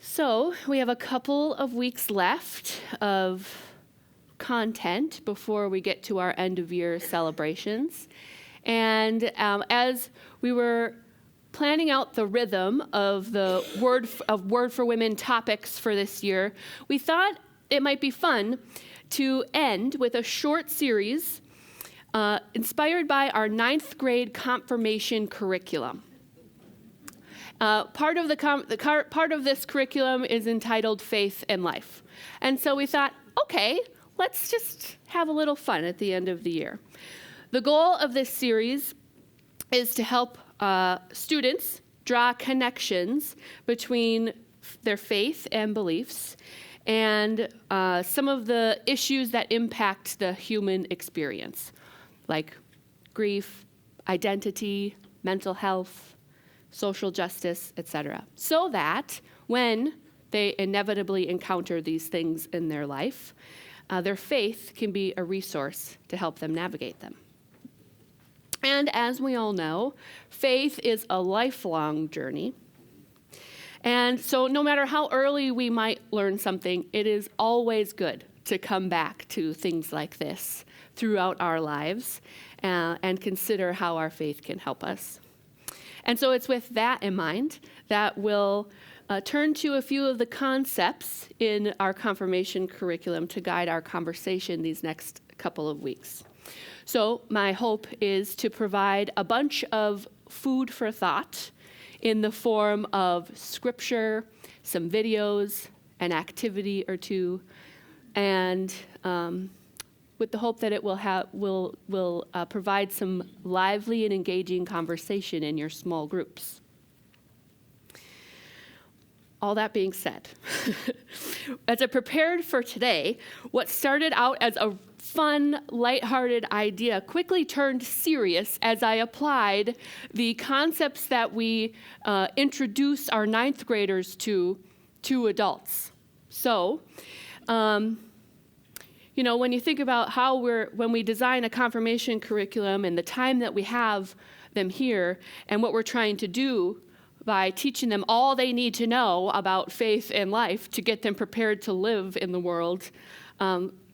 So we have a couple of weeks left of content before we get to our end of year celebrations. And as we were planning out the rhythm of the Word for Women topics for this year, we thought it might be fun to end with a short series inspired by our 9th grade confirmation curriculum. Part of this curriculum is entitled Faith and Life. And so we thought, okay, let's just have a little fun at the end of the year. The goal of this series is to help students draw connections between their faith and beliefs and some of the issues that impact the human experience, like grief, identity, mental health, social justice, etc., so that when they inevitably encounter these things in their life, their faith can be a resource to help them navigate them. And as we all know, faith is a lifelong journey. And so no matter how early we might learn something, it is always good to come back to things like this throughout our lives and consider how our faith can help us. And so it's with that in mind that we'll turn to a few of the concepts in our confirmation curriculum to guide our conversation these next couple of weeks. So my hope is to provide a bunch of food for thought in the form of scripture, some videos, an activity or two, and with the hope that it will provide some lively and engaging conversation in your small groups. All that being said, as I prepared for today, what started out as a fun, lighthearted idea quickly turned serious as I applied the concepts that we introduce our 9th graders to adults. So, when you think about when we design a confirmation curriculum and the time that we have them here and what we're trying to do by teaching them all they need to know about faith and life to get them prepared to live in the world,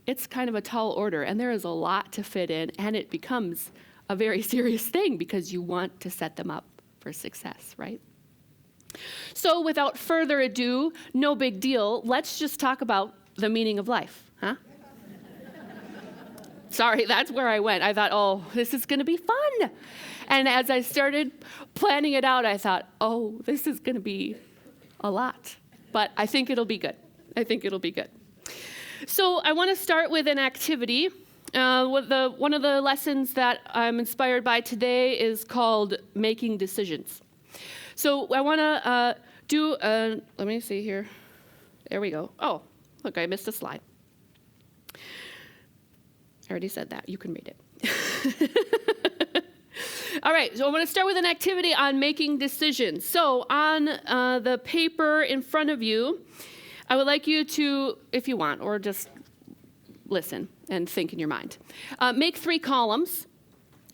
it's kind of a tall order, and there is a lot to fit in, and it becomes a very serious thing because you want to set them up for success, right? So without further ado, no big deal, let's just talk about the meaning of life, huh? Sorry, that's where I went. I thought, oh, this is going to be fun. And as I started planning it out, I thought, oh, this is going to be a lot. But I think it'll be good. So I want to start with an activity. One of the lessons that I'm inspired by today is called Making Decisions. So I want to let me see here. There we go. Oh, look, I missed a slide. I already said that. You can read it. All right, so I want to start with an activity on making decisions. So on the paper in front of you, I would like you to, if you want, or just listen and think in your mind, make 3 columns,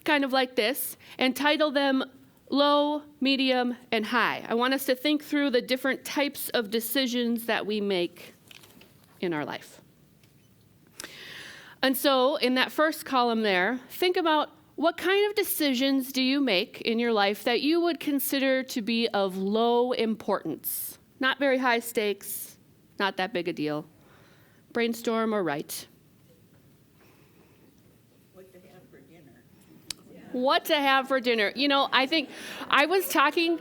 kind of like this, and title them low, medium, and high. I want us to think through the different types of decisions that we make in our life. And so in that first column there, think about what kind of decisions do you make in your life that you would consider to be of low importance? Not very high stakes, not that big a deal. Brainstorm or write. What to have for dinner. What to have for dinner. I think I was talking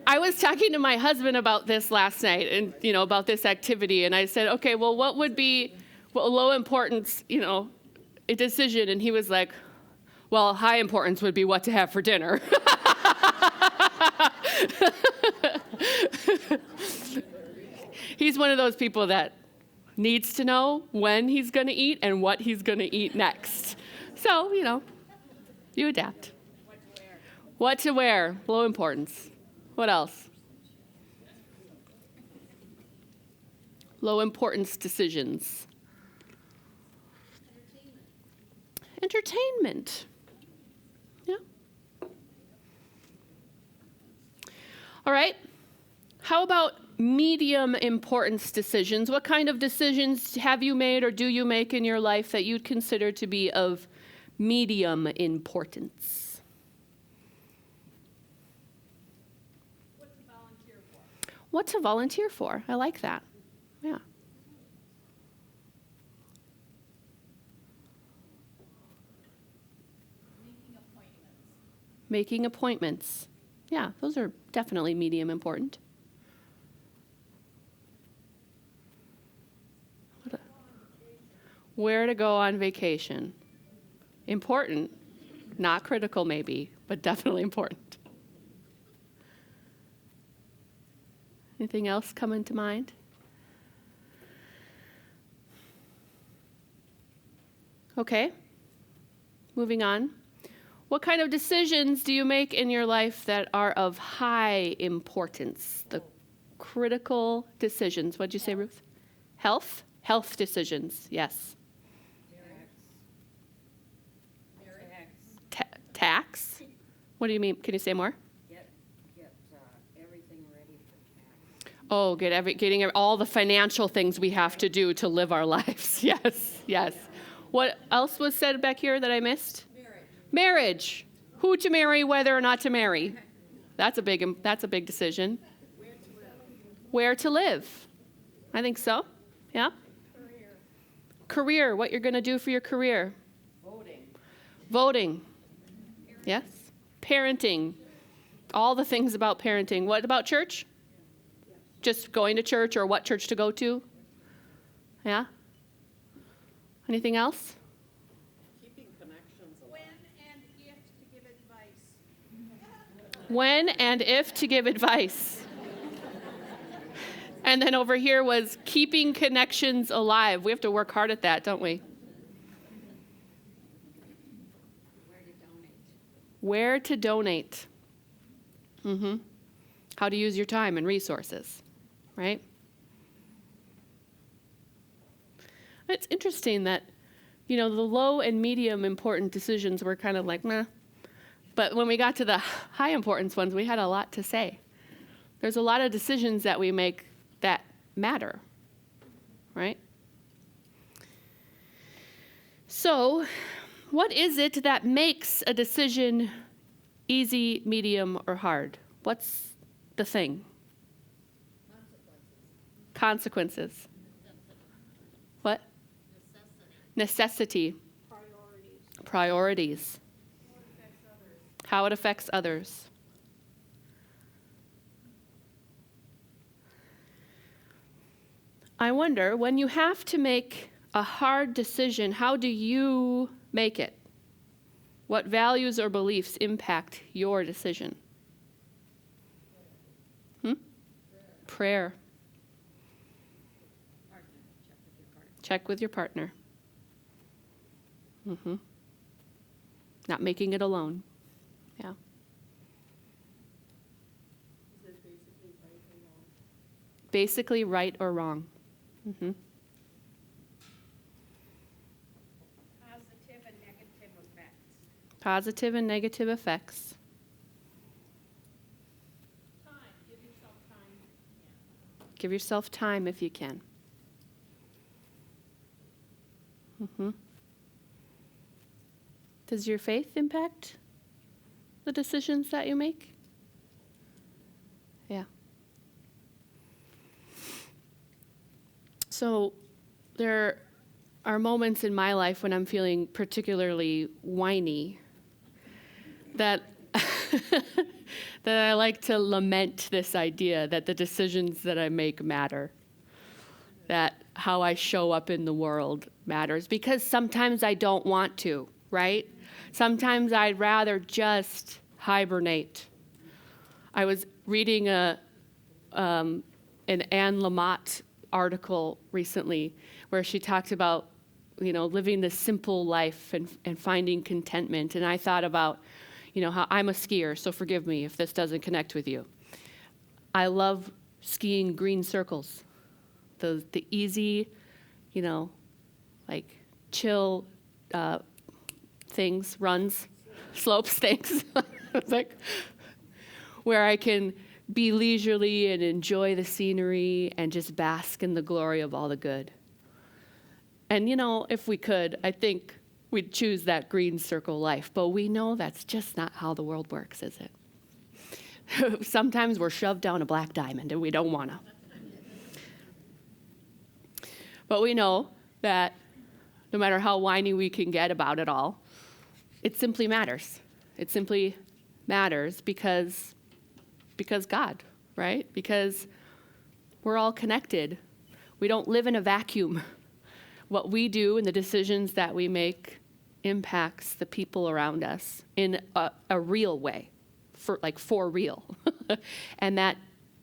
to my husband about this last night and, about this activity. And I said, okay, well, what would be low importance, a decision? And he was like, well, high importance would be what to have for dinner. He's one of those people that needs to know when he's going to eat and what he's going to eat next. So, you adapt. What to wear, low importance. What else? Low importance decisions. Entertainment. Yeah. All right. How about medium importance decisions. What kind of decisions have you made or do you make in your life that you'd consider to be of medium importance? What to volunteer for? What to volunteer for? I like that. Yeah. Making appointments. Making appointments. Yeah, those are definitely medium important. Where to go on vacation. Important. Not critical maybe, but definitely important. Anything else coming to mind? Okay. Moving on. What kind of decisions do you make in your life that are of high importance? The critical decisions. What'd you say, Ruth? Health? Health decisions, yes. Tax? What do you mean? Can you say more? Get everything ready for tax. Oh, getting all the financial things we have to do to live our lives. Yes, yes. What else was said back here that I missed? Marriage. Who to marry, whether or not to marry. That's a big decision. Where to live. I think so. Yeah. Career. What you're going to do for your career. Voting. Yes. Parenting. All the things about parenting. What about church? Just going to church or what church to go to? Yeah. Anything else? Keeping connections alive. When and if to give advice. When and if to give advice. And then over here was keeping connections alive. We have to work hard at that, don't we? Where to donate. Mm-hmm. How to use your time and resources, right? It's interesting that, the low and medium important decisions were kind of like, meh. But when we got to the high importance ones, we had a lot to say. There's a lot of decisions that we make that matter, right? So, what is it that makes a decision easy, medium, or hard? What's the thing? Consequences. What? Necessity. Priorities. How it affects others. I wonder, when you have to make a hard decision, how do you make it? What values or beliefs impact your decision? Prayer. Check with your partner. Mm-hmm. Not making it alone. Yeah. Is it basically right or wrong? Basically right or wrong. Mm-hmm. Positive and negative effects. Positive and negative effects. Time. Give yourself time. Give yourself time if you can. Mm-hmm. Does your faith impact the decisions that you make? Yeah. So there are moments in my life when I'm feeling particularly whiny that that I like to lament this idea that the decisions that I make matter, that how I show up in the world matters, because sometimes I don't want to, right? Sometimes I'd rather just hibernate. I was reading an Anne Lamott article recently where she talked about, living the simple life and finding contentment. And I thought about, how I'm a skier, so forgive me if this doesn't connect with you. I love skiing green circles, the easy, like chill things, runs, slopes, things, like where I can be leisurely and enjoy the scenery and just bask in the glory of all the good. And if we could, I think we'd choose that green circle life, but we know that's just not how the world works, is it? Sometimes we're shoved down a black diamond and we don't want to. But we know that no matter how whiny we can get about it all, it simply matters. It simply matters because God, right? Because we're all connected. We don't live in a vacuum. What we do and the decisions that we make impacts the people around us in a real way, for real. And that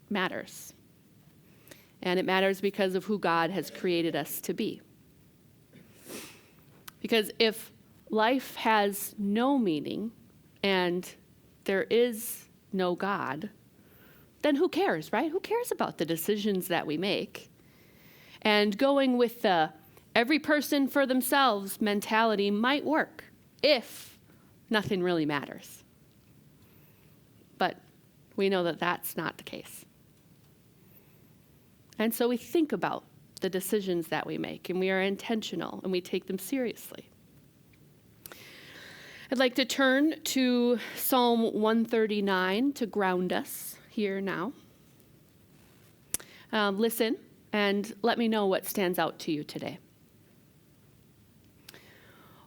matters. And it matters because of who God has created us to be. Because if life has no meaning and there is no God, then who cares, right? Who cares about the decisions that we make? And going with the every person for themselves mentality might work if nothing really matters. But we know that that's not the case. And so we think about the decisions that we make, and we are intentional, and we take them seriously. I'd like to turn to Psalm 139 to ground us here now. Listen, and let me know what stands out to you today.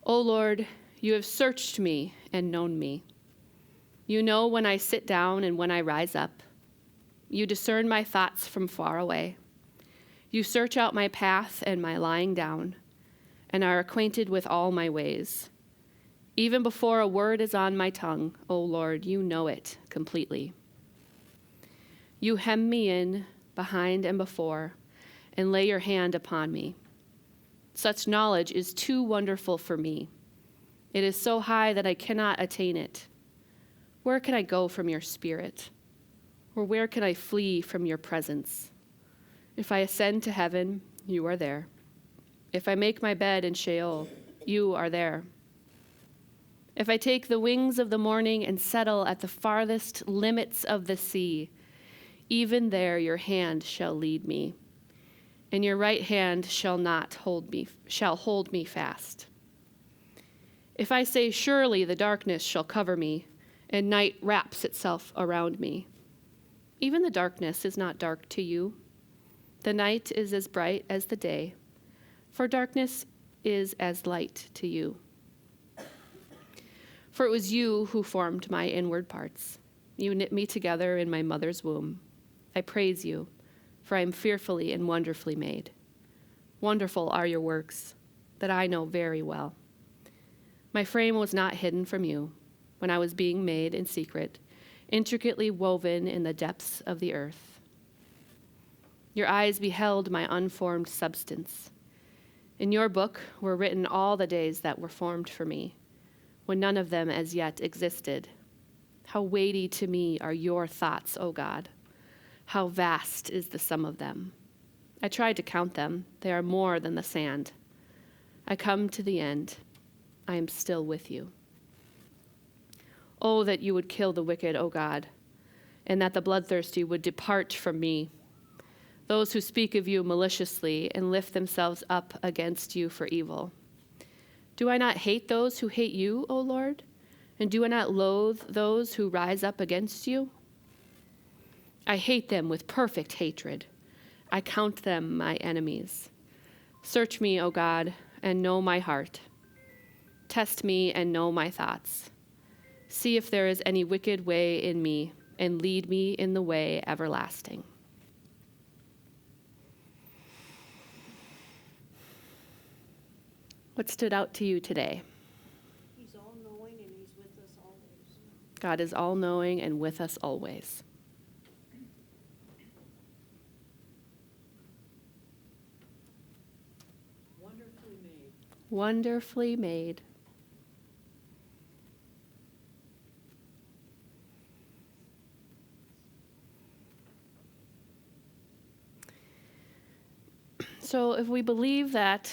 O Lord, you have searched me and known me. You know when I sit down and when I rise up. You discern my thoughts from far away. You search out my path and my lying down, and are acquainted with all my ways. Even before a word is on my tongue, O Lord, you know it completely. You hem me in, behind and before, and lay your hand upon me. Such knowledge is too wonderful for me. It is so high that I cannot attain it. Where can I go from your spirit? Or where can I flee from your presence? If I ascend to heaven, you are there. If I make my bed in Sheol, you are there. If I take the wings of the morning and settle at the farthest limits of the sea, even there your hand shall lead me, and your right hand shall hold me fast. If I say, surely the darkness shall cover me, and night wraps itself around me, even the darkness is not dark to you. The night is as bright as the day, for darkness is as light to you. For it was you who formed my inward parts. You knit me together in my mother's womb. I praise you, for I am fearfully and wonderfully made. Wonderful are your works, that I know very well. My frame was not hidden from you when I was being made in secret, intricately woven in the depths of the earth. Your eyes beheld my unformed substance. In your book were written all the days that were formed for me, when none of them as yet existed. How weighty to me are your thoughts, O God. How vast is the sum of them. I tried to count them. They are more than the sand. I come to the end. I am still with you. Oh, that you would kill the wicked, O God, and that the bloodthirsty would depart from me. Those who speak of you maliciously and lift themselves up against you for evil. Do I not hate those who hate you, O Lord? And do I not loathe those who rise up against you? I hate them with perfect hatred. I count them my enemies. Search me, O God, and know my heart. Test me and know my thoughts. See if there is any wicked way in me, and lead me in the way everlasting. What stood out to you today? He's all-knowing and he's with us always. God is all-knowing and with us always. Wonderfully made. Wonderfully made. So if we believe that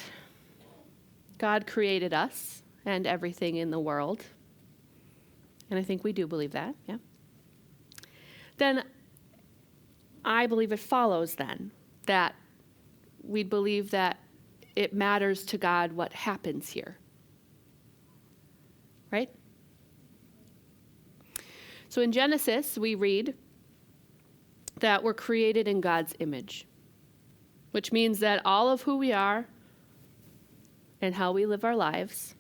God created us and everything in the world, and I think we do believe that, yeah, then I believe it follows then that we'd believe that it matters to God what happens here. Right? So in Genesis, we read that we're created in God's image, which means that all of who we are and how we live our lives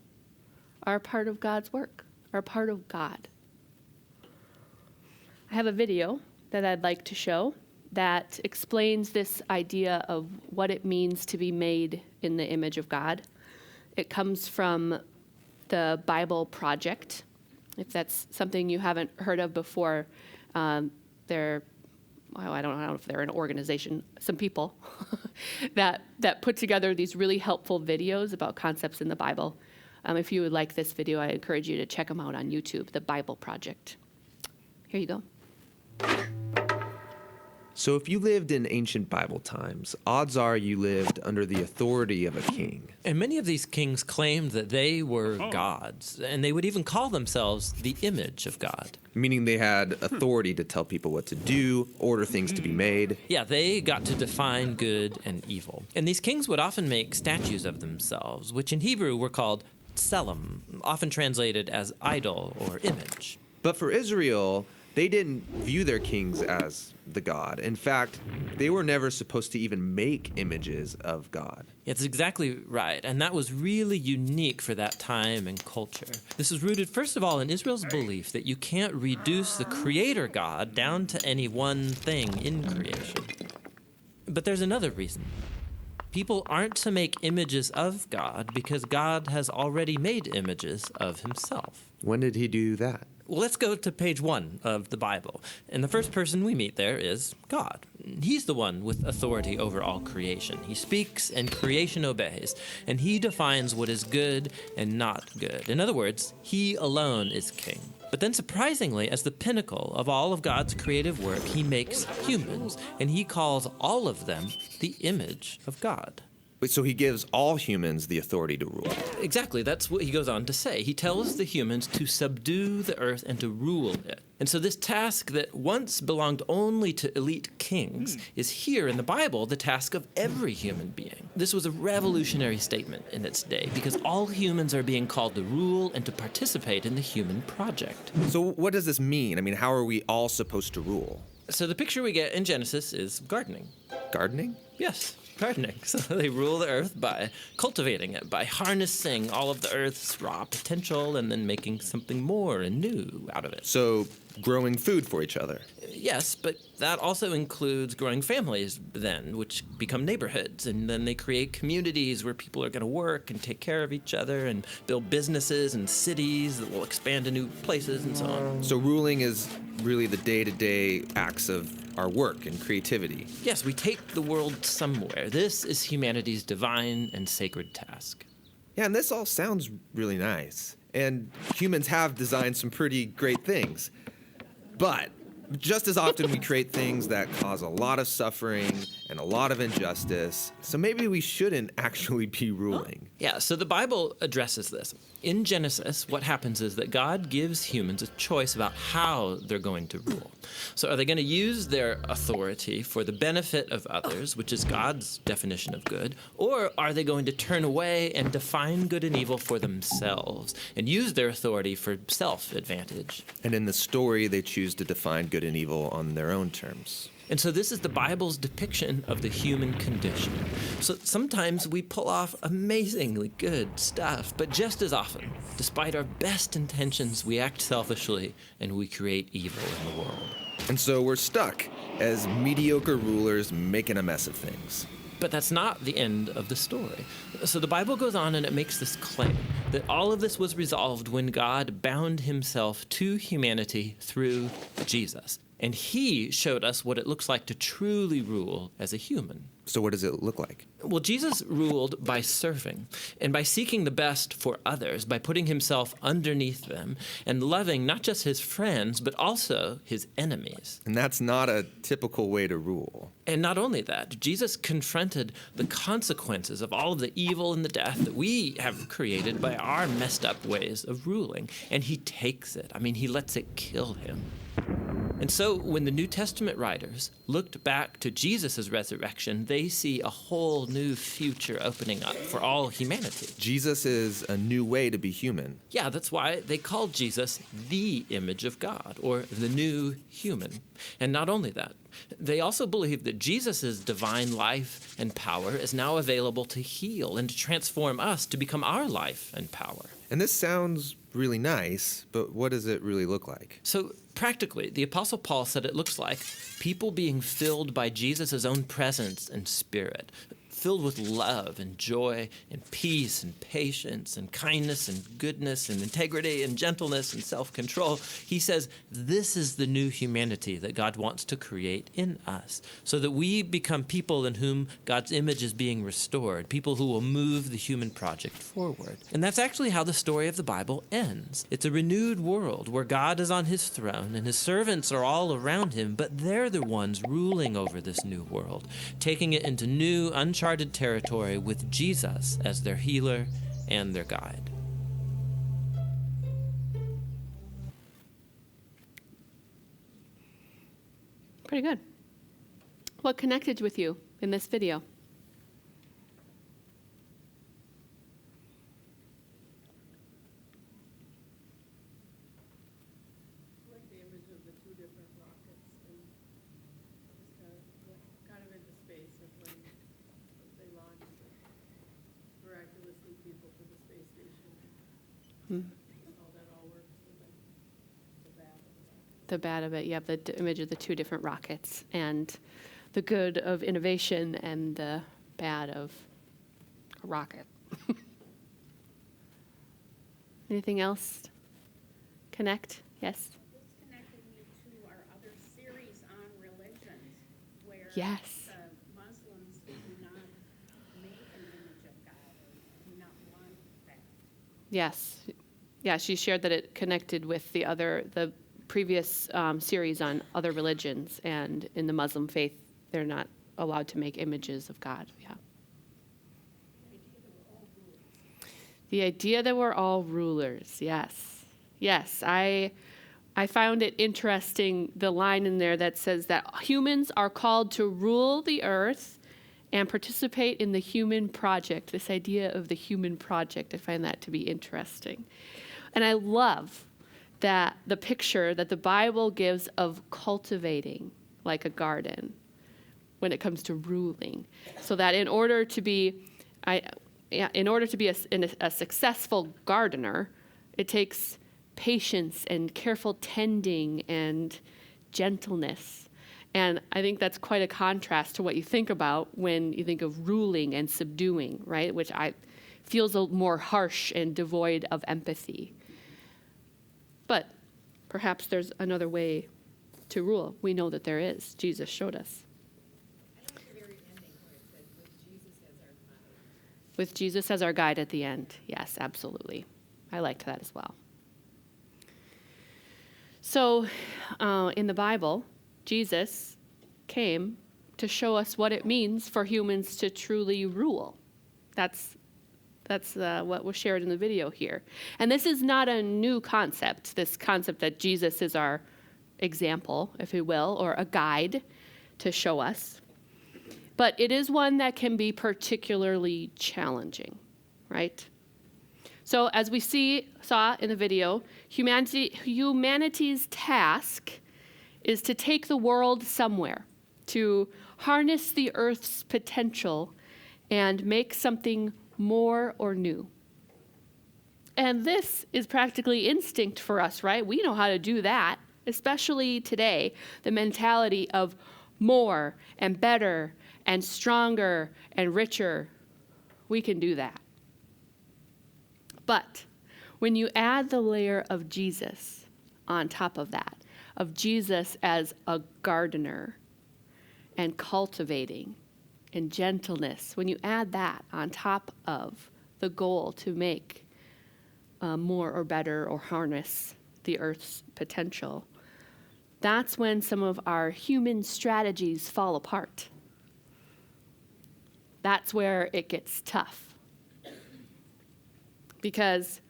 are part of God's work, are part of God. I have a video that I'd like to show that explains this idea of what it means to be made in the image of God. It comes from the Bible Project. If that's something you haven't heard of before, I don't know if they're an organization, some people that put together these really helpful videos about concepts in the Bible. If you would like this video, I encourage you to check them out on YouTube, the Bible Project. Here you go. So if you lived in ancient Bible times, odds are you lived under the authority of a king. And many of these kings claimed that they were gods, and they would even call themselves the image of God. Meaning they had authority to tell people what to do, order things to be made. Yeah, they got to define good and evil. And these kings would often make statues of themselves, which in Hebrew were called tselem, often translated as idol or image. But for Israel, they didn't view their kings as the God. In fact, they were never supposed to even make images of God. That's exactly right, and that was really unique for that time and culture. This is rooted, first of all, in Israel's belief that you can't reduce the creator God down to any one thing in creation. But there's another reason. People aren't to make images of God because God has already made images of himself. When did he do that? Well, let's go to page 1 of the Bible. And the first person we meet there is God. He's the one with authority over all creation. He speaks and creation obeys. And he defines what is good and not good. In other words, he alone is king. But then surprisingly, as the pinnacle of all of God's creative work, he makes humans. And he calls all of them the image of God. So he gives all humans the authority to rule. Exactly, that's what he goes on to say. He tells the humans to subdue the earth and to rule it. And so this task that once belonged only to elite kings is here in the Bible the task of every human being. This was a revolutionary statement in its day because all humans are being called to rule and to participate in the human project. So what does this mean? I mean, how are we all supposed to rule? So the picture we get in Genesis is gardening. Gardening? Yes, gardening. So they rule the earth by cultivating it, by harnessing all of the earth's raw potential and then making something more and new out of it. So growing food for each other. Yes, but that also includes growing families then, which become neighborhoods, and then they create communities where people are going to work and take care of each other and build businesses and cities that will expand to new places and so on. So ruling is really the day-to-day acts of our work and creativity. Yes, we take the world somewhere. This is humanity's divine and sacred task. Yeah, and this all sounds really nice. And humans have designed some pretty great things. But just as often we create things that cause a lot of suffering and a lot of injustice. So maybe we shouldn't actually be ruling. Yeah, so the Bible addresses this. In Genesis, what happens is that God gives humans a choice about how they're going to rule. So are they going to use their authority for the benefit of others, which is God's definition of good, or are they going to turn away and define good and evil for themselves and use their authority for self-advantage? And in the story, they choose to define good and evil on their own terms. And so this is the Bible's depiction of the human condition. So sometimes we pull off amazingly good stuff, but just as often, despite our best intentions, we act selfishly and we create evil in the world. And so we're stuck as mediocre rulers making a mess of things. But that's not the end of the story. So the Bible goes on and it makes this claim that all of this was resolved when God bound himself to humanity through Jesus. And he showed us what it looks like to truly rule as a human. So what does it look like? Well, Jesus ruled by serving and by seeking the best for others, by putting himself underneath them and loving not just his friends, but also his enemies. And that's not a typical way to rule. And not only that, Jesus confronted the consequences of all of the evil and the death that we have created by our messed up ways of ruling. And he takes it. I mean, he lets it kill him. And so when the New Testament writers looked back to Jesus' resurrection, they see a whole new future opening up for all humanity. Jesus is a new way to be human. Yeah, that's why they called Jesus the image of God, or the new human. And not only that, they also believe that Jesus' divine life and power is now available to heal and to transform us to become our life and power. And this sounds really nice, but what does it really look like? So practically, the Apostle Paul said it looks like people being filled by Jesus' own presence and spirit, filled with love and joy and peace and patience and kindness and goodness and integrity and gentleness and self-control. He says this is the new humanity that God wants to create in us so that we become people in whom God's image is being restored, people who will move the human project forward. And that's actually how the story of the Bible ends. It's a renewed world where God is on his throne and his servants are all around him, but they're the ones ruling over this new world, taking it into new, uncharted territory with Jesus as their healer and their guide. Pretty good. What connected with you in this video? Like the image of the two different rockets and just kind of into space and when they launched miraculously people to the space station. How that all works and then the bad of it. The bad of it, you have the image of the two different rockets, and the good of innovation and the bad of a rocket. Anything else? Connect? Yes? This connected me to our other series on religions, where Yes. the Muslims do not make an image of God or do not want that. Yes. Yeah, she shared that it connected with the previous series on other religions, and in the Muslim faith, they're not allowed to make images of God. Yeah. The idea that we're all rulers. Yes. Yes. I found it interesting, the line in there that says that humans are called to rule the earth and participate in the human project. This idea of the human project, I find that to be interesting. And I love that the picture that the Bible gives of cultivating like a garden when it comes to ruling. So that in order to be a successful gardener, it takes patience and careful tending and gentleness. And I think that's quite a contrast to what you think about when you think of ruling and subduing, right? Which feels more harsh and devoid of empathy. But perhaps there's another way to rule. We know that there is. Jesus showed us. I like the very ending where it said, with Jesus as our guide. With Jesus as our guide at the end. Yes, absolutely. I liked that as well. So, in the Bible, Jesus came to show us what it means for humans to truly rule. That's what was shared in the video here. And this is not a new concept, this concept that Jesus is our example, if you will, or a guide to show us. But it is one that can be particularly challenging, right? So as we saw in the video, humanity's task is to take the world somewhere, to harness the earth's potential and make something more or new. And this is practically instinct for us, right? We know how to do that, especially today, the mentality of more and better and stronger and richer. We can do that. But when you add the layer of Jesus on top of that, of Jesus as a gardener and cultivating and gentleness, when you add that on top of the goal to make more or better or harness the earth's potential, that's when some of our human strategies fall apart. That's where it gets tough. Because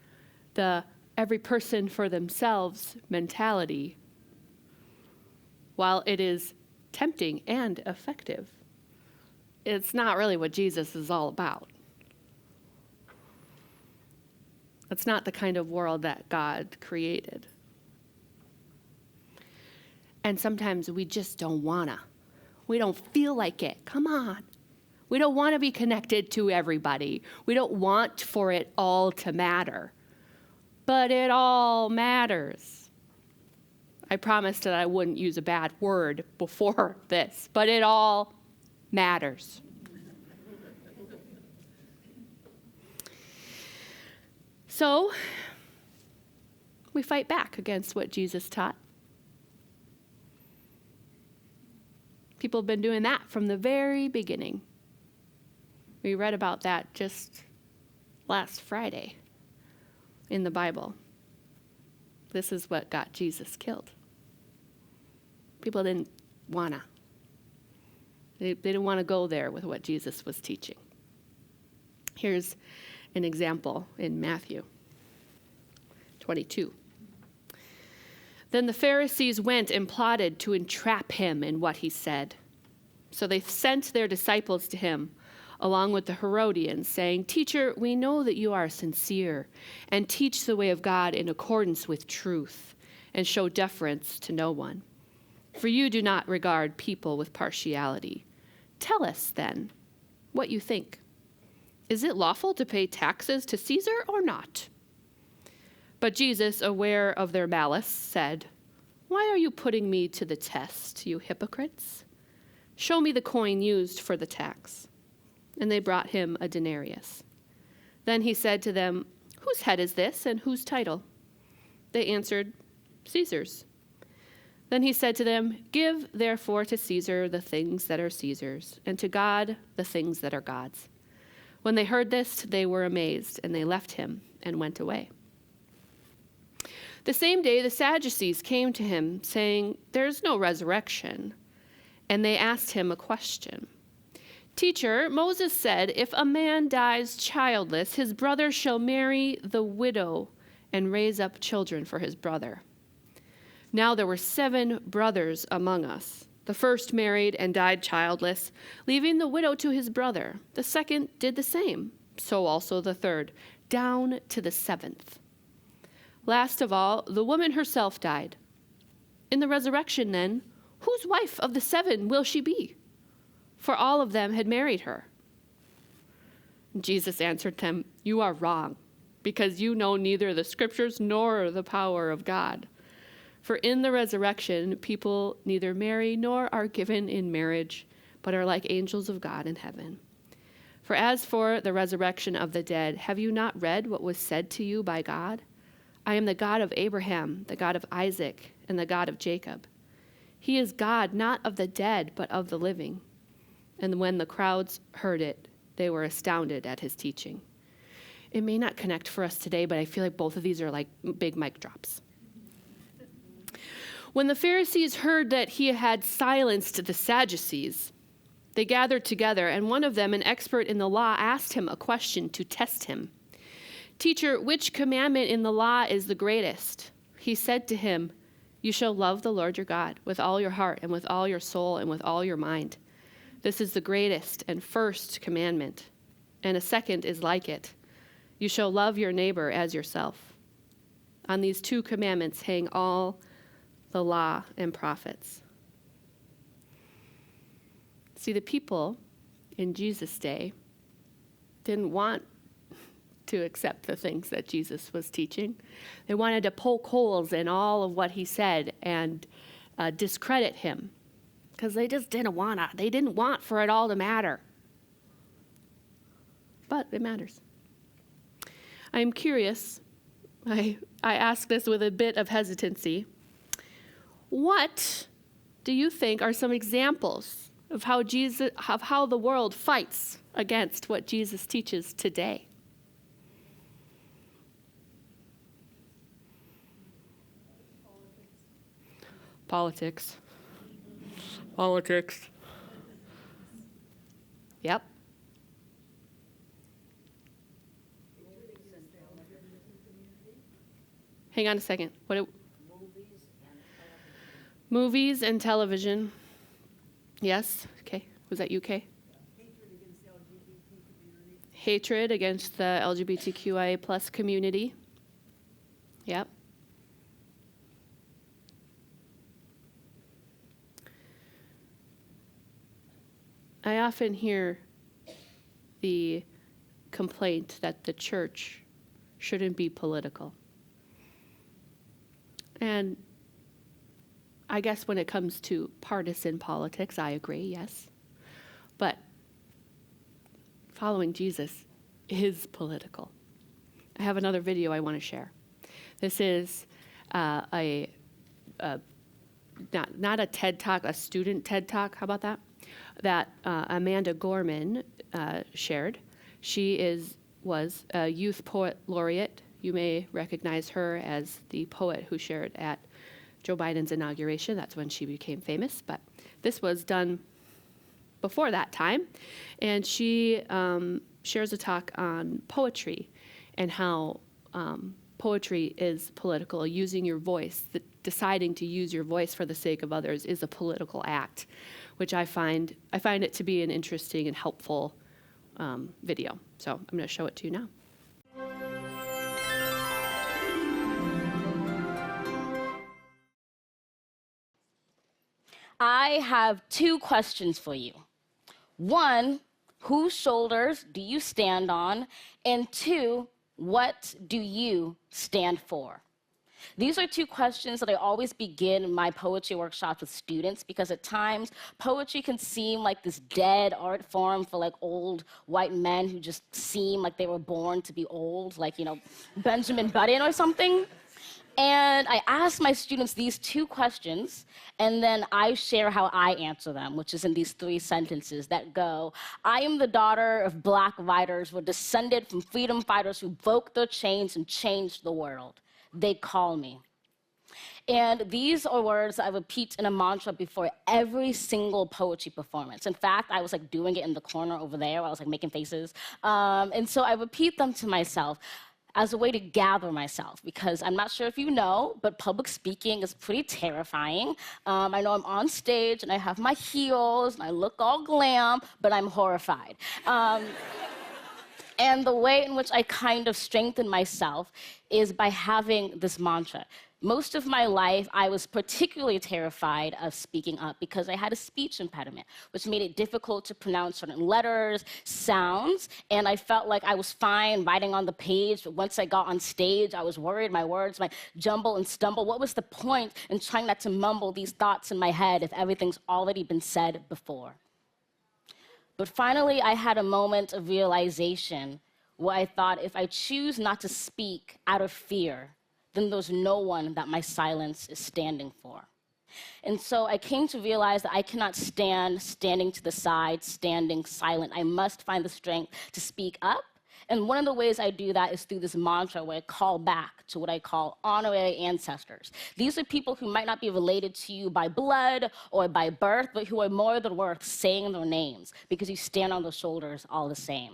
the every person for themselves mentality, while it is tempting and effective, it's not really what Jesus is all about. It's not the kind of world that God created. And sometimes we just don't wanna. We don't feel like it. Come on. We don't want to be connected to everybody. We don't want for it all to matter. But it all matters. I promised that I wouldn't use a bad word before this, but it all matters. So, we fight back against what Jesus taught. People have been doing that from the very beginning. We read about that just last Friday in the Bible. This is what got Jesus killed. People didn't wanna. They didn't want to go there with what Jesus was teaching. Here's an example in Matthew 22. Then the Pharisees went and plotted to entrap him in what he said. So they sent their disciples to him, along with the Herodians, saying, "Teacher, we know that you are sincere and teach the way of God in accordance with truth and show deference to no one. For you do not regard people with partiality. Tell us, then, what you think. Is it lawful to pay taxes to Caesar or not?" But Jesus, aware of their malice, said, "Why are you putting me to the test, you hypocrites? Show me the coin used for the tax." And they brought him a denarius. Then he said to them, "Whose head is this, and whose title?" They answered, "Caesar's." Then he said to them, "Give therefore to Caesar the things that are Caesar's, and to God the things that are God's." When they heard this, they were amazed, and they left him and went away. The same day the Sadducees came to him, saying, "There is no resurrection." And they asked him a question. "Teacher, Moses said, if a man dies childless, his brother shall marry the widow and raise up children for his brother. Now there were 7 brothers among us. The first married and died childless, leaving the widow to his brother. The second did the same, so also the third, down to the 7th. Last of all, the woman herself died. In the resurrection, then, whose wife of the 7 will she be? For all of them had married her." Jesus answered them, "You are wrong, because you know neither the scriptures nor the power of God. For in the resurrection, people neither marry nor are given in marriage, but are like angels of God in heaven. For as for the resurrection of the dead, have you not read what was said to you by God? I am the God of Abraham, the God of Isaac, and the God of Jacob. He is God not of the dead, but of the living." And when the crowds heard it, they were astounded at his teaching. It may not connect for us today, but I feel like both of these are like big mic drops. When the Pharisees heard that he had silenced the Sadducees, they gathered together, and one of them, an expert in the law, asked him a question to test him. "Teacher, which commandment in the law is the greatest?" He said to him, "You shall love the Lord your God with all your heart and with all your soul and with all your mind. This is the greatest and first commandment. And a second is like it. You shall love your neighbor as yourself. On these 2 commandments hang all the law and prophets." See, the people in Jesus' day didn't want to accept the things that Jesus was teaching. They wanted to poke holes in all of what he said and discredit him, because they just didn't want for it all to matter. But it matters. I'm curious, I ask this with a bit of hesitancy. What do you think are some examples of how the world fights against what Jesus teaches today. Politics. Politics. Yep. Hang on a second. Movies and television. Yes. Okay. Was that you, Kay? Hatred against the LGBTQIA plus community. Yep. I often hear the complaint that the church shouldn't be political. And I guess when it comes to partisan politics, I agree, yes. But following Jesus is political. I have another video I want to share. This is not a TED Talk, a student TED Talk, how about that? That Amanda Gorman shared. She was a youth poet laureate. You may recognize her as the poet who shared at Joe Biden's inauguration. That's when she became famous. But this was done before that time. And she shares a talk on poetry and how poetry is political. Using your voice, deciding to use your voice for the sake of others is a political act, which I find it to be an interesting and helpful video. So I'm going to show it to you now. I have two questions for you. One, whose shoulders do you stand on? And two, what do you stand for? These are two questions that I always begin my poetry workshops with students, because at times poetry can seem like this dead art form for like old white men who just seem like they were born to be old, like, Benjamin Button or something. And I ask my students these two questions, and then I share how I answer them, which is in these three sentences that go, I am the daughter of black writers, were descended from freedom fighters who broke their chains and changed the world. They call me. And these are words I repeat in a mantra before every single poetry performance. In fact, I was like doing it in the corner over there. I was like making faces. And so I repeat them to myself as a way to gather myself, because I'm not sure if you know, but public speaking is pretty terrifying. I know I'm on stage and I have my heels and I look all glam, but I'm horrified. And the way in which I kind of strengthen myself is by having this mantra. Most of my life, I was particularly terrified of speaking up because I had a speech impediment, which made it difficult to pronounce certain letters, sounds, and I felt like I was fine writing on the page, but once I got on stage, I was worried my words might jumble and stumble. What was the point in trying not to mumble these thoughts in my head if everything's already been said before? But finally, I had a moment of realization where I thought, if I choose not to speak out of fear, then there's no one that my silence is standing for. And so I came to realize that I cannot stand standing to the side, standing silent. I must find the strength to speak up. And one of the ways I do that is through this mantra where I call back to what I call honorary ancestors. These are people who might not be related to you by blood or by birth, but who are more than worth saying their names because you stand on their shoulders all the same.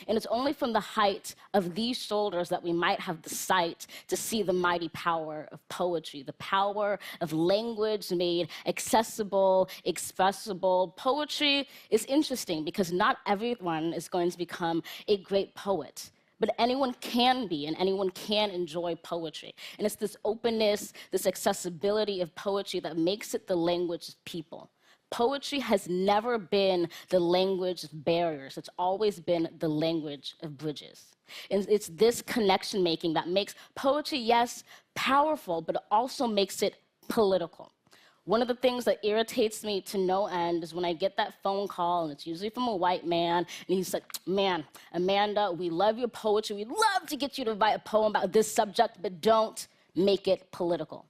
And it's only from the height of these shoulders that we might have the sight to see the mighty power of poetry, the power of language made accessible, expressible. Poetry is interesting because not everyone is going to become a great poet. But anyone can be, and anyone can enjoy poetry. And it's this openness, this accessibility of poetry that makes it the language of people. Poetry has never been the language of barriers. It's always been the language of bridges. And it's this connection making that makes poetry, yes, powerful, but it also makes it political. One of the things that irritates me to no end is when I get that phone call, and it's usually from a white man, and he's like, man, Amanda, we love your poetry. We'd love to get you to write a poem about this subject, but don't make it political.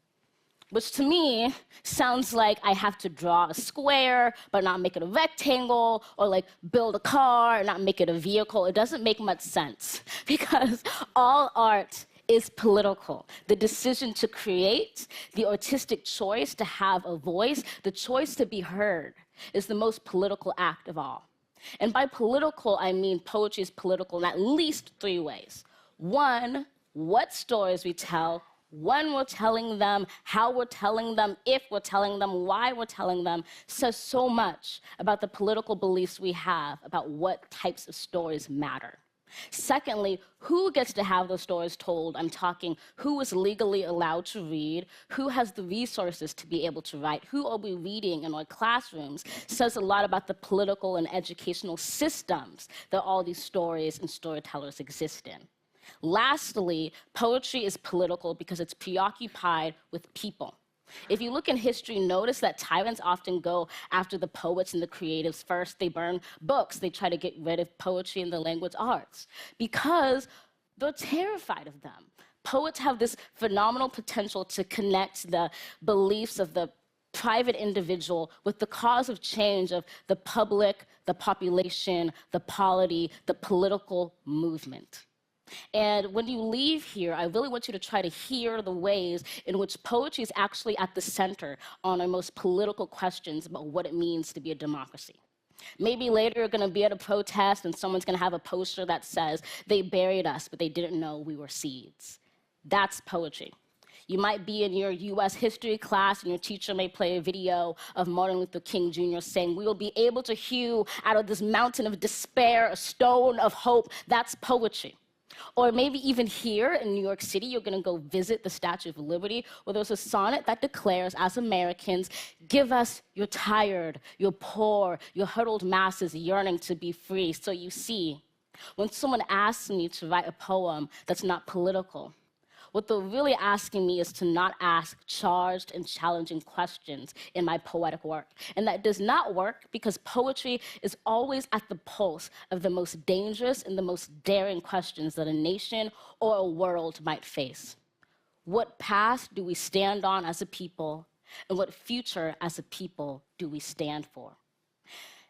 which to me sounds like I have to draw a square but not make it a rectangle, or like build a car and not make it a vehicle. It doesn't make much sense because all art is political. The decision to create, the artistic choice to have a voice, the choice to be heard is the most political act of all. And by political, I mean poetry is political in at least 3 ways. One, what stories we tell, when we're telling them, how we're telling them, if we're telling them, why we're telling them, says so much about the political beliefs we have about what types of stories matter. Secondly, who gets to have those stories told? I'm talking who is legally allowed to read, who has the resources to be able to write, who are we reading in our classrooms, says a lot about the political and educational systems that all these stories and storytellers exist in. Lastly, poetry is political because it's preoccupied with people. If you look in history, notice that tyrants often go after the poets and the creatives first. They burn books. They try to get rid of poetry and the language arts because they're terrified of them. Poets have this phenomenal potential to connect the beliefs of the private individual with the cause of change of the public, the population, the polity, the political movement. And when you leave here, I really want you to try to hear the ways in which poetry is actually at the center on our most political questions about what it means to be a democracy. Maybe later you're going to be at a protest and someone's going to have a poster that says, "They buried us, but they didn't know we were seeds." That's poetry. You might be in your US history class and your teacher may play a video of Martin Luther King Jr. saying, "We will be able to hew out of this mountain of despair a stone of hope." That's poetry. Or maybe even here in New York City, you're going to go visit the Statue of Liberty, where there's a sonnet that declares, as Americans, "Give us your tired, your poor, your huddled masses yearning to be free." So you see, when someone asks me to write a poem that's not political, what they're really asking me is to not ask charged and challenging questions in my poetic work. And that does not work because poetry is always at the pulse of the most dangerous and the most daring questions that a nation or a world might face. What past do we stand on as a people, and what future as a people do we stand for?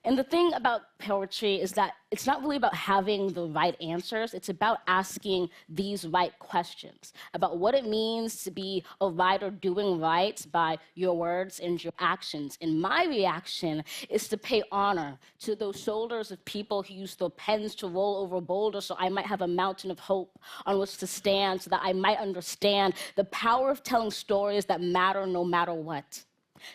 And the thing about poetry is that it's not really about having the right answers. It's about asking these right questions about what it means to be a writer doing right by your words and your actions. And my reaction is to pay honor to those shoulders of people who use their pens to roll over boulders so I might have a mountain of hope on which to stand, so that I might understand the power of telling stories that matter no matter what.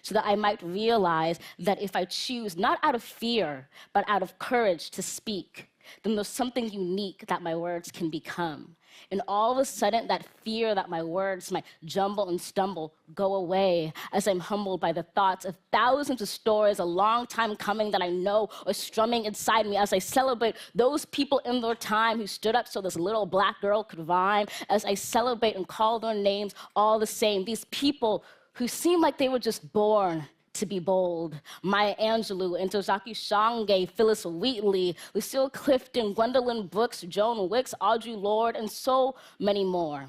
So that I might realize that if I choose, not out of fear, but out of courage to speak, then there's something unique that my words can become. And all of a sudden, that fear that my words might jumble and stumble go away as I'm humbled by the thoughts of thousands of stories a long time coming that I know are strumming inside me as I celebrate those people in their time who stood up so this little black girl could rhyme, as I celebrate and call their names all the same. These people who seem like they were just born to be bold. Maya Angelou, Ntozake Shange, Phyllis Wheatley, Lucille Clifton, Gwendolyn Brooks, Joan Wicks, Audre Lorde, and so many more.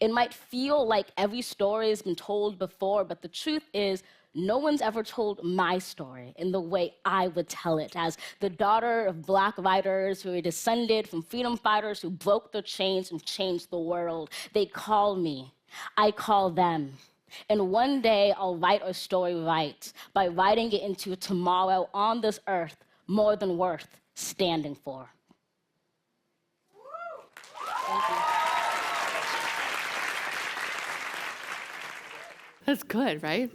It might feel like every story has been told before, but the truth is, no one's ever told my story in the way I would tell it, as the daughter of Black writers who are descended from freedom fighters who broke their chains and changed the world. They call me. I call them. And one day I'll write our story right by writing it into a tomorrow on this earth more than worth standing for. Thank you. That's good, right?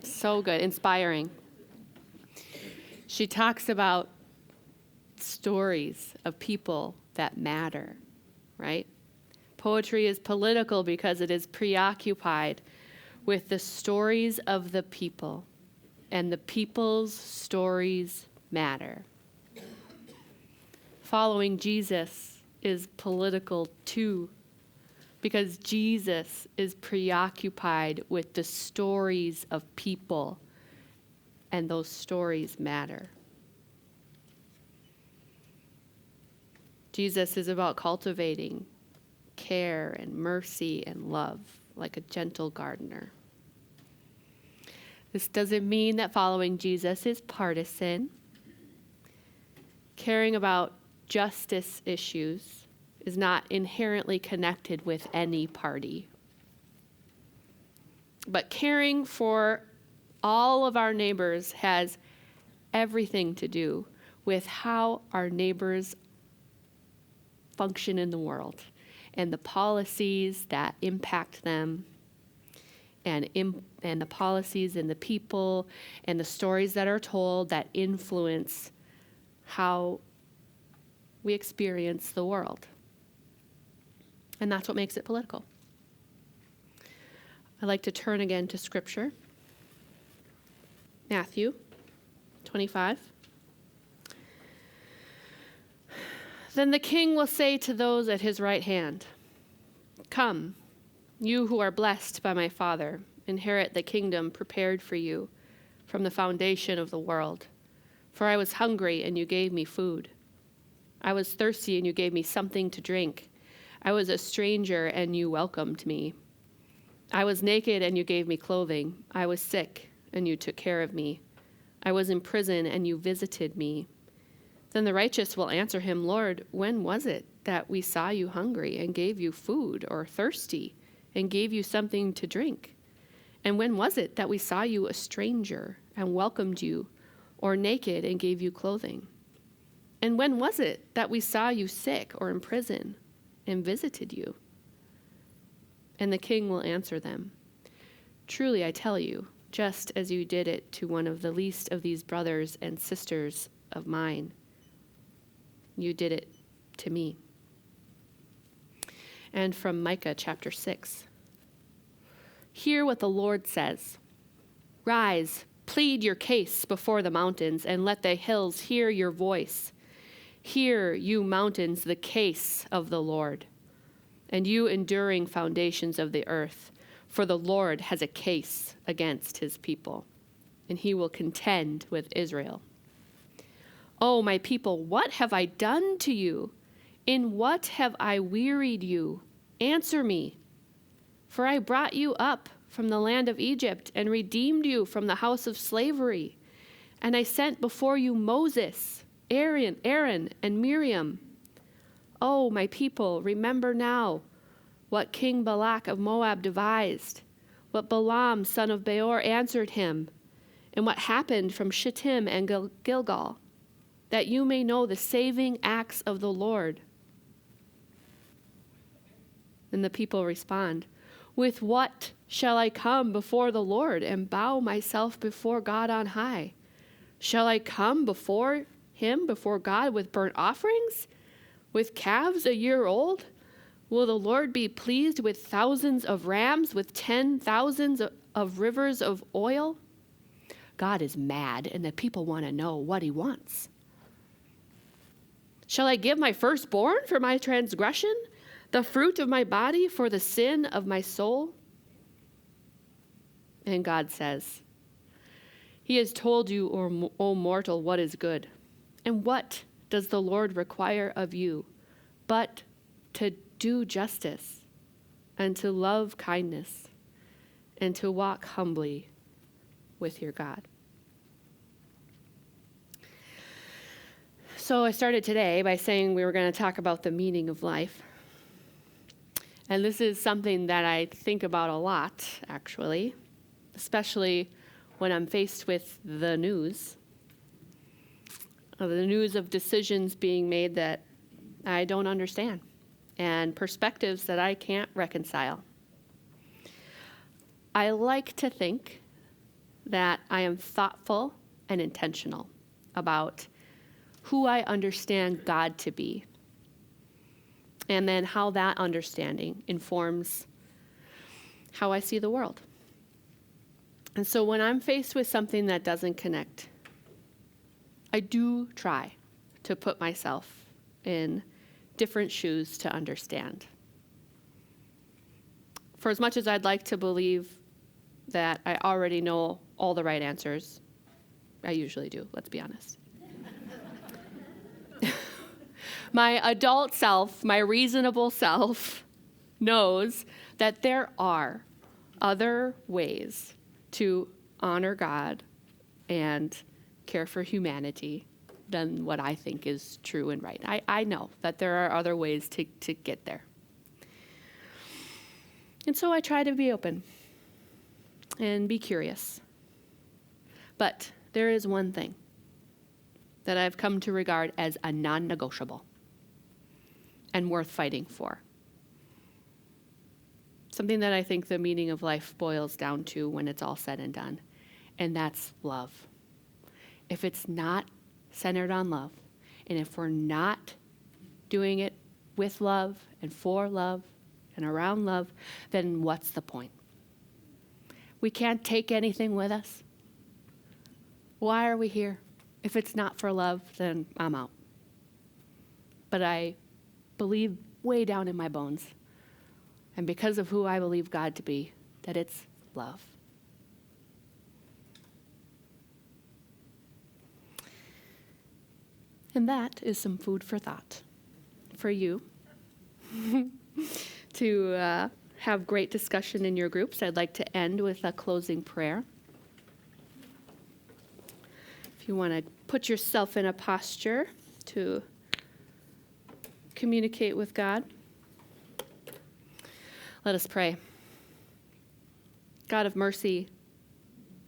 So good, inspiring. She talks about stories of people that matter, right? Poetry is political because it is preoccupied with the stories of the people, and the people's stories matter. Following Jesus is political too, because Jesus is preoccupied with the stories of people, and those stories matter. Jesus is about cultivating care and mercy and love, like a gentle gardener. This doesn't mean that following Jesus is partisan. Caring about justice issues is not inherently connected with any party. But caring for all of our neighbors has everything to do with how our neighbors function in the world and the policies that impact them and the policies and the people and the stories that are told that influence how we experience the world. And that's what makes it political. I'd like to turn again to Scripture. Matthew 25. Then the king will say to those at his right hand, "Come, you who are blessed by my Father, inherit the kingdom prepared for you from the foundation of the world. For I was hungry, and you gave me food. I was thirsty, and you gave me something to drink. I was a stranger, and you welcomed me. I was naked, and you gave me clothing. I was sick, and you took care of me. I was in prison, and you visited me." Then the righteous will answer him, "Lord, when was it that we saw you hungry and gave you food, or thirsty and gave you something to drink? And when was it that we saw you a stranger and welcomed you, or naked and gave you clothing? And when was it that we saw you sick or in prison and visited you?" And the king will answer them, "Truly I tell you, just as you did it to one of the least of these brothers and sisters of mine, you did it to me." And from Micah chapter 6. Hear what the Lord says. Rise, plead your case before the mountains, and let the hills hear your voice. Hear, you mountains, the case of the Lord, and you enduring foundations of the earth. For the Lord has a case against his people, and he will contend with Israel. "Oh, my people, what have I done to you? In what have I wearied you? Answer me. For I brought you up from the land of Egypt and redeemed you from the house of slavery. And I sent before you Moses, Aaron, and Miriam. Oh, my people, remember now what King Balak of Moab devised, what Balaam, son of Beor, answered him, and what happened from Shittim and Gilgal, that you may know the saving acts of the Lord." And the people respond, "With what shall I come before the Lord and bow myself before God on high? Shall I come before God with burnt offerings, with calves a year old? Will the Lord be pleased with thousands of rams, with 10,000s of rivers of oil?" God is mad, and the people want to know what he wants. "Shall I give my firstborn for my transgression, the fruit of my body for the sin of my soul?" And God says, "He has told you, O mortal, what is good. And what does the Lord require of you but to do justice and to love kindness and to walk humbly with your God?" So I started today by saying we were going to talk about the meaning of life. And this is something that I think about a lot, actually, especially when I'm faced with the news of decisions being made that I don't understand and perspectives that I can't reconcile. I like to think that I am thoughtful and intentional about who I understand God to be, and then how that understanding informs how I see the world. And so when I'm faced with something that doesn't connect, I do try to put myself in different shoes to understand. For as much as I'd like to believe that I already know all the right answers, I usually do, let's be honest. My adult self, my reasonable self, knows that there are other ways to honor God and care for humanity than what I think is true and right. I know that there are other ways to get there. And so I try to be open and be curious. But there is one thing that I've come to regard as a non-negotiable and worth fighting for. Something that I think the meaning of life boils down to when it's all said and done, and that's love. If it's not centered on love, and if we're not doing it with love and for love and around love, then what's the point? We can't take anything with us. Why are we here? If it's not for love, then I'm out. But I believe way down in my bones, and because of who I believe God to be, that it's love. And that is some food for thought for you to have great discussion in your groups. I'd like to end with a closing prayer. If you want to put yourself in a posture to communicate with God, let us pray. God of mercy,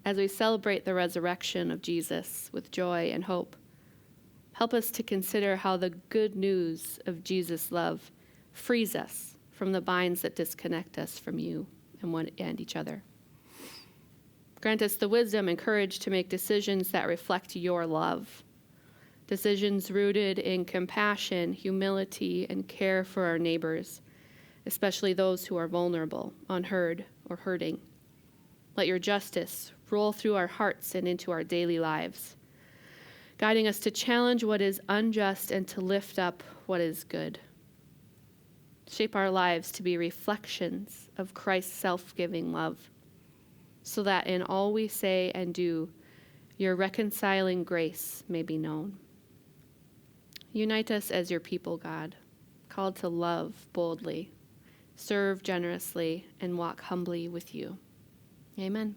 as we celebrate the resurrection of Jesus with joy and hope, help us to consider how the good news of Jesus' love frees us from the binds that disconnect us from you and each other. Grant us the wisdom and courage to make decisions that reflect your love, decisions rooted in compassion, humility, and care for our neighbors, especially those who are vulnerable, unheard, or hurting. Let your justice roll through our hearts and into our daily lives, guiding us to challenge what is unjust and to lift up what is good. Shape our lives to be reflections of Christ's self-giving love, so that in all we say and do, your reconciling grace may be known. Unite us as your people, God, called to love boldly, serve generously, and walk humbly with you. Amen.